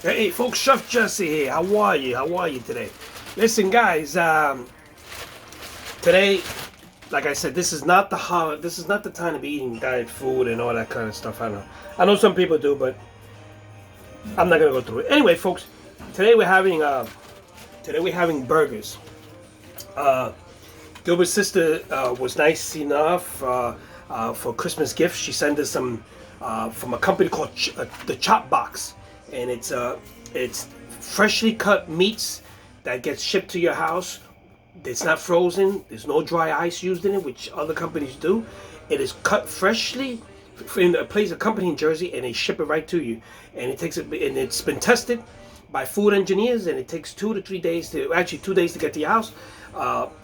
Hey folks, Chef Jesse here. How are you? How are you today? Listen, guys. Today, like I said, this is not the time to be eating diet food and all that kind of stuff. I know. I know some people do, but I'm not gonna go through it. Anyway, folks, today we're having burgers. Gilbert's sister was nice enough for Christmas gifts. She sent us some from a company called the Chop Box, and it's freshly cut meats that gets shipped to your house. It's not frozen. There's no dry ice used in it, which other companies do. It is cut freshly in a place, a company in Jersey, and they ship it right to you. And it's been tested by food engineers, and it takes 2 to 3 days actually 2 days to get to your house.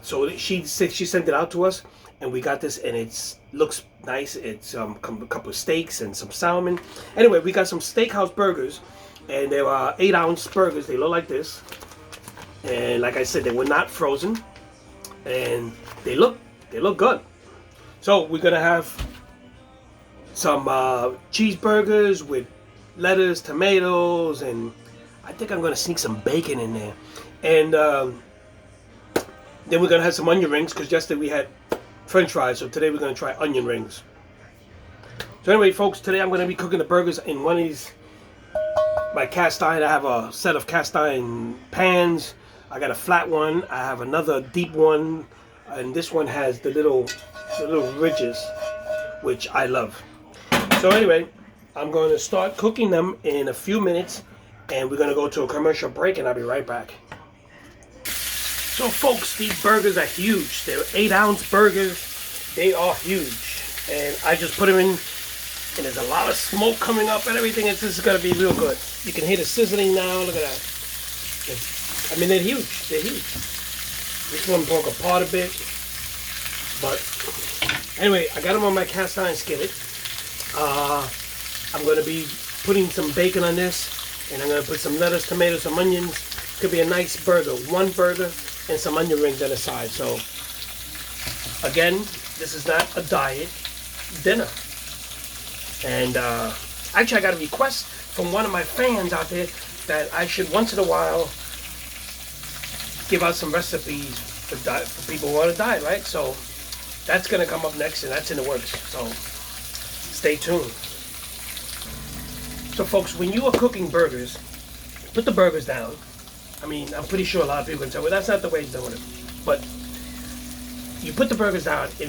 So she sent it out to us, and we got this, and it looks nice. It's a couple of steaks and some salmon. Anyway, we got some steakhouse burgers, and they were 8-ounce burgers. They look like this, and like I said, they were not frozen, and they look good. So we're gonna have some cheeseburgers with lettuce, tomatoes, and I think I'm gonna sneak some bacon in there, and then we're gonna have some onion rings because yesterday we had French fries. So today we're gonna try onion rings. So anyway, folks, today I'm gonna be cooking the burgers in one of these my cast iron. I have a set of cast iron pans. I got a flat one. I have another deep one, and this one has the little ridges, which I love. So anyway, I'm going to start cooking them in a few minutes, and we're going to go to a commercial break, and I'll be right back. So folks, these burgers are huge. They're 8-ounce burgers. They are huge. And I just put them in, and there's a lot of smoke coming up and everything. This is going to be real good. You can hear the sizzling now. Look at that. I mean, they're huge. They're huge. This one broke apart a bit. But anyway, I got them on my cast iron skillet. I'm going to be putting some bacon on this, and I'm going to put some lettuce, tomatoes, some onions. Could be a nice burger. One burger and some onion rings on the side. So again, this is not a diet dinner. And actually, I got a request from one of my fans out there that I should once in a while give out some recipes for people who are on a diet, right? So that's going to come up next, and that's in the works. So stay tuned. So folks, when you are cooking burgers, put the burgers down. I mean, I'm pretty sure a lot of people can say, well, that's not the way you're doing it. But you put the burgers down in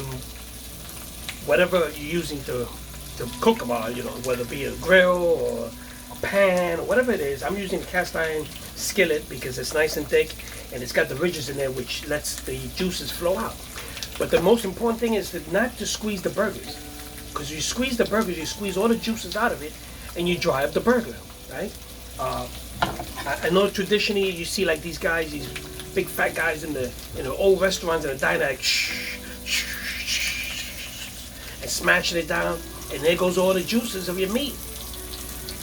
whatever you're using to cook them on, whether it be a grill or a pan or whatever it is. I'm using a cast iron skillet because it's nice and thick, and it's got the ridges in there which lets the juices flow out. But the most important thing is not to squeeze the burgers, because you squeeze the burgers, you squeeze all the juices out of it, and you dry up the burger, right? I know traditionally you see like these guys, these big fat guys in the old restaurants and the diner, like and smashing it down, and there goes all the juices of your meat,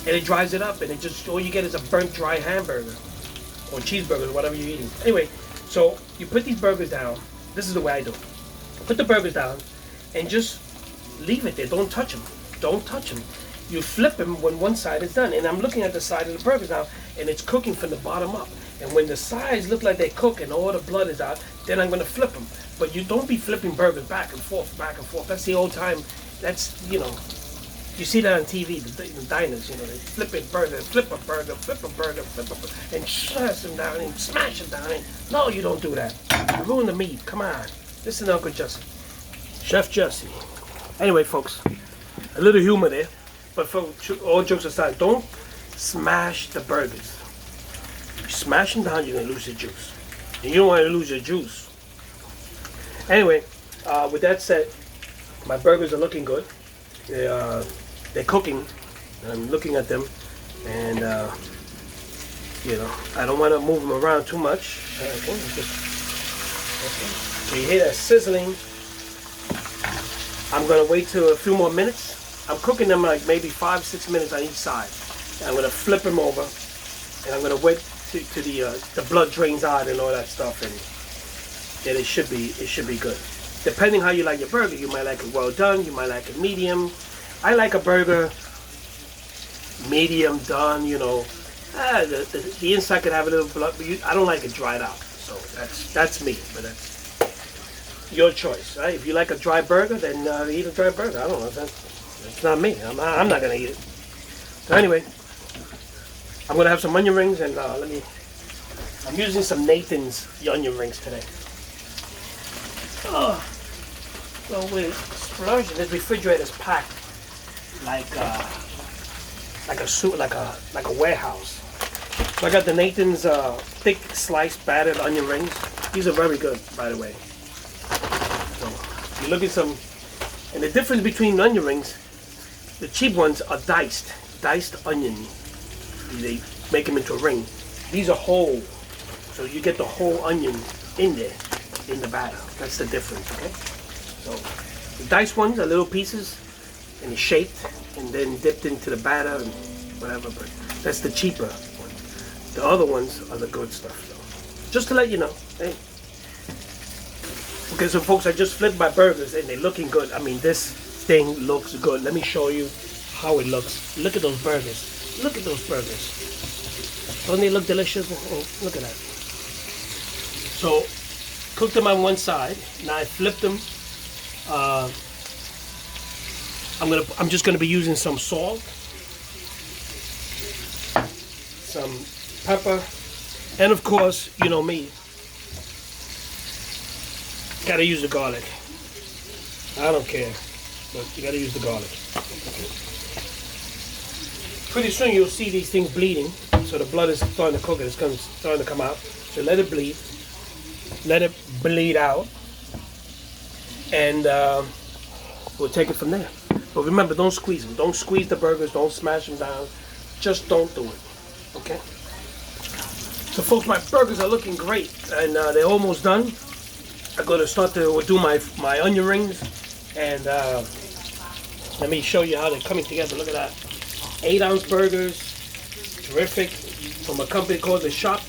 and it dries it up, and all you get is a burnt dry hamburger or cheeseburgers, whatever you're eating. Anyway, so you put these burgers down. This is the way I do it. Put the burgers down and just leave it there. Don't touch them. Don't touch them. You flip them when one side is done. And I'm looking at the side of the burgers now, and it's cooking from the bottom up. And when the sides look like they cook and all the blood is out, then I'm going to flip them. But you don't be flipping burgers back and forth, back and forth. That's the old time. That's, you see that on TV, the diners, they flip a burger, flip a burger, flip a burger, and smash them down and smash them down. And no, you don't do that. You ruin the meat. Come on. Listen to Uncle Jesse. Chef Jesse. Anyway, folks, a little humor there. But for all jokes aside, don't smash the burgers. If you smash them down, you're going to lose your juice. And you don't want to lose your juice. Anyway, with that said, my burgers are looking good. They're cooking. I'm looking at them. And, I don't want to move them around too much. Okay. So you hear that sizzling. I'm going to wait till a few more minutes. I'm cooking them like maybe 5-6 minutes on each side. And I'm going to flip them over, and I'm going to wait till the blood drains out and all that stuff, and then it should be good. Depending how you like your burger, you might like it well done, you might like it medium. I like a burger medium done, The inside could have a little blood, but I don't like it dried out. So that's me, but that's your choice, right? If you like a dry burger, then eat a dry burger. I don't know. It's not me. I'm not gonna eat it. So anyway, I'm gonna have some onion rings, and I'm using some Nathan's onion rings today. Oh, so we're splurging. This refrigerator's packed like a warehouse. So I got the Nathan's thick sliced battered onion rings. These are very good, by the way. So you look at some, and the difference between onion rings, the cheap ones are diced onion. They make them into a ring. These are whole, so you get the whole onion in there, in the batter. That's the difference, okay? So the diced ones are little pieces, and it's shaped, and then dipped into the batter and whatever, but that's the cheaper one. The other ones are the good stuff, though. Just to let you know, hey. Okay, so folks, I just flipped my burgers, and they're looking good. I mean, this thing looks good. Let me show you how it looks. Look at those burgers. Look at those burgers. Don't they look delicious? Oh, look at that. So, cooked them on one side. Now I flipped them. I'm just gonna be using some salt, some pepper, and of course, you know me, gotta use the garlic. I don't care, but you gotta use the garlic. Pretty soon you'll see these things bleeding, so the blood is starting to cook and it's starting to come out. So let it bleed. Let it bleed out, and we'll take it from there. But remember, don't squeeze them. Don't squeeze the burgers. Don't smash them down. Just don't do it. Okay? So, folks, my burgers are looking great, and they're almost done. I'm going to start to do my onion rings, and let me show you how they're coming together. Look at that. 8-ounce burgers. Terrific. From a company called the Chop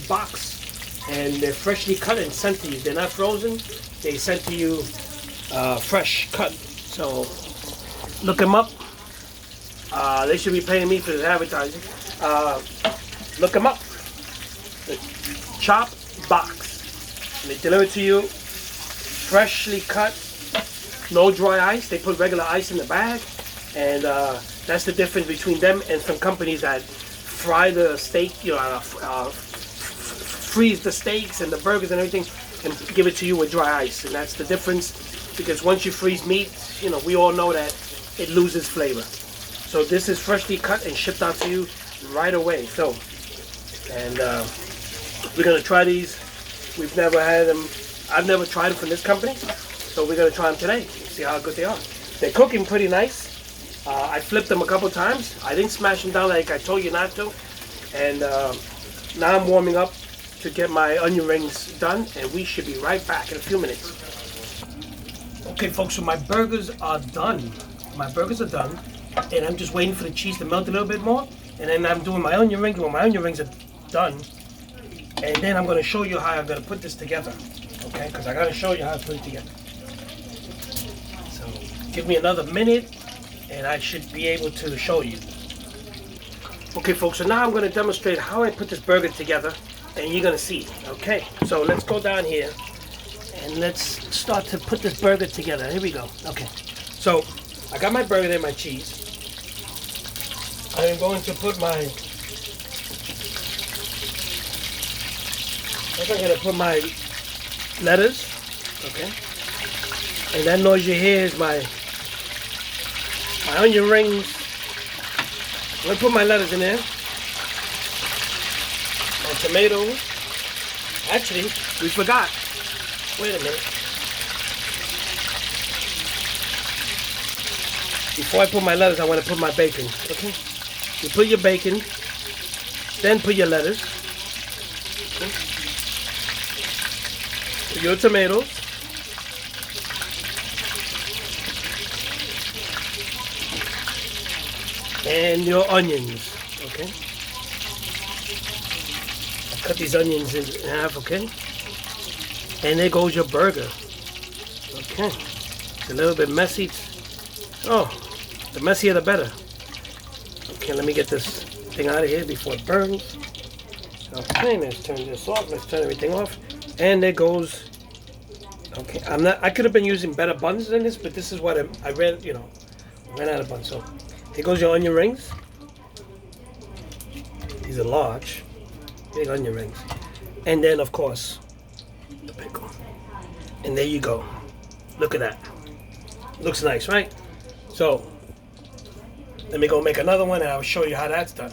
Box. And they're freshly cut and sent to you. They're not frozen. They sent to you fresh cut. So look them up. They should be paying me for this advertising. Look them up. The Chop Box. And they deliver to you freshly cut, no dry ice. They put regular ice in the bag, and that's the difference between them and some companies that fry the steak, freeze the steaks and the burgers and everything, and give it to you with dry ice. And that's the difference. Because once you freeze meat, we all know that it loses flavor. So this is freshly cut and shipped out to you right away. So, and we're gonna try these. We've never had them. I've never tried them from this company. So we're gonna try them today and see how good they are. They're cooking pretty nice. I flipped them a couple times. I didn't smash them down like I told you not to. And now I'm warming up to get my onion rings done, and we should be right back in a few minutes. Okay, folks, so my burgers are done. My burgers are done, and I'm just waiting for the cheese to melt a little bit more, and then I'm doing my onion rings. When my onion rings are done, and then I'm going to show you how I'm going to put this together, okay? Because I got to show you how to put it together. So give me another minute, and I should be able to show you. Okay, folks, so now I'm going to demonstrate how I put this burger together, and you're going to see, okay? So let's go down here. And let's start to put this burger together. Here we go. Okay. So, I got my burger there, my cheese. I am going to put my... I'm going to put my lettuce. Okay. And that noise you hear is my onion rings. I'm going to put my lettuce in there. My tomatoes. Actually, we forgot. Wait a minute. Before I put my lettuce, I want to put my bacon. Okay? You put your bacon, then put your lettuce. Okay? Your tomatoes. And your onions. Okay? I cut these onions in half, okay? And there goes your burger. Okay. It's a little bit messy. Oh, the messier the better. Okay, let me get this thing out of here before it burns. Okay, let's turn this off. Let's turn everything off. And there goes. Okay, I could have been using better buns than this, but this is what I ran. Ran out of buns. So here goes your onion rings. These are large, big onion rings. And then of course the pickle. And there you go. Look at that. Looks nice, right? So let me go make another one and I'll show you how that's done.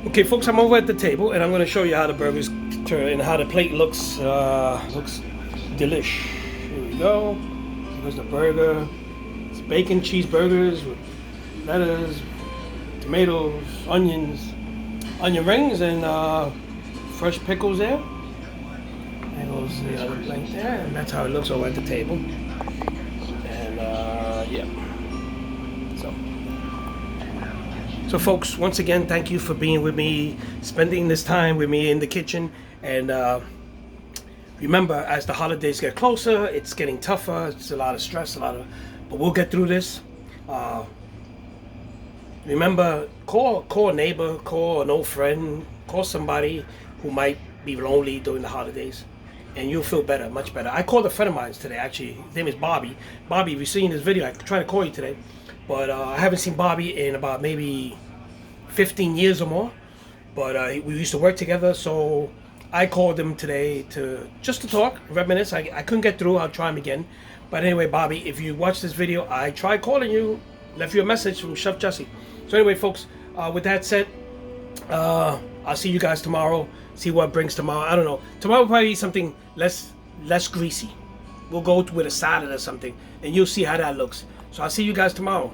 Okay, folks, I'm over at the table and I'm going to show you how the burgers turn and how the plate looks. Looks delish. Here we go. Here's the burger. It's bacon cheeseburgers with lettuce, tomatoes, onions, onion rings, and fresh pickles there. There goes the other plate there, and that's how it looks over at the table. And yeah. So folks, once again, thank you for being with me, spending this time with me in the kitchen. And remember, as the holidays get closer, it's getting tougher. It's a lot of stress, but we'll get through this. Remember, call a neighbor, call an old friend, call somebody who might be lonely during the holidays, and you'll feel better, much better. I called a friend of mine today, actually. His name is Bobby. Bobby, if you're seeing this video, I tried to call you today, but I haven't seen Bobby in about maybe 15 years or more. But we used to work together, so I called him today just to talk, reminisce. I couldn't get through. I'll try him again. But anyway, Bobby, if you watch this video, I tried calling you, left you a message from Chef Jesse. So anyway, folks, with that said, I'll see you guys tomorrow. See what brings tomorrow. I don't know. Tomorrow will probably be something less greasy. We'll go with a salad or something, and you'll see how that looks. So I'll see you guys tomorrow.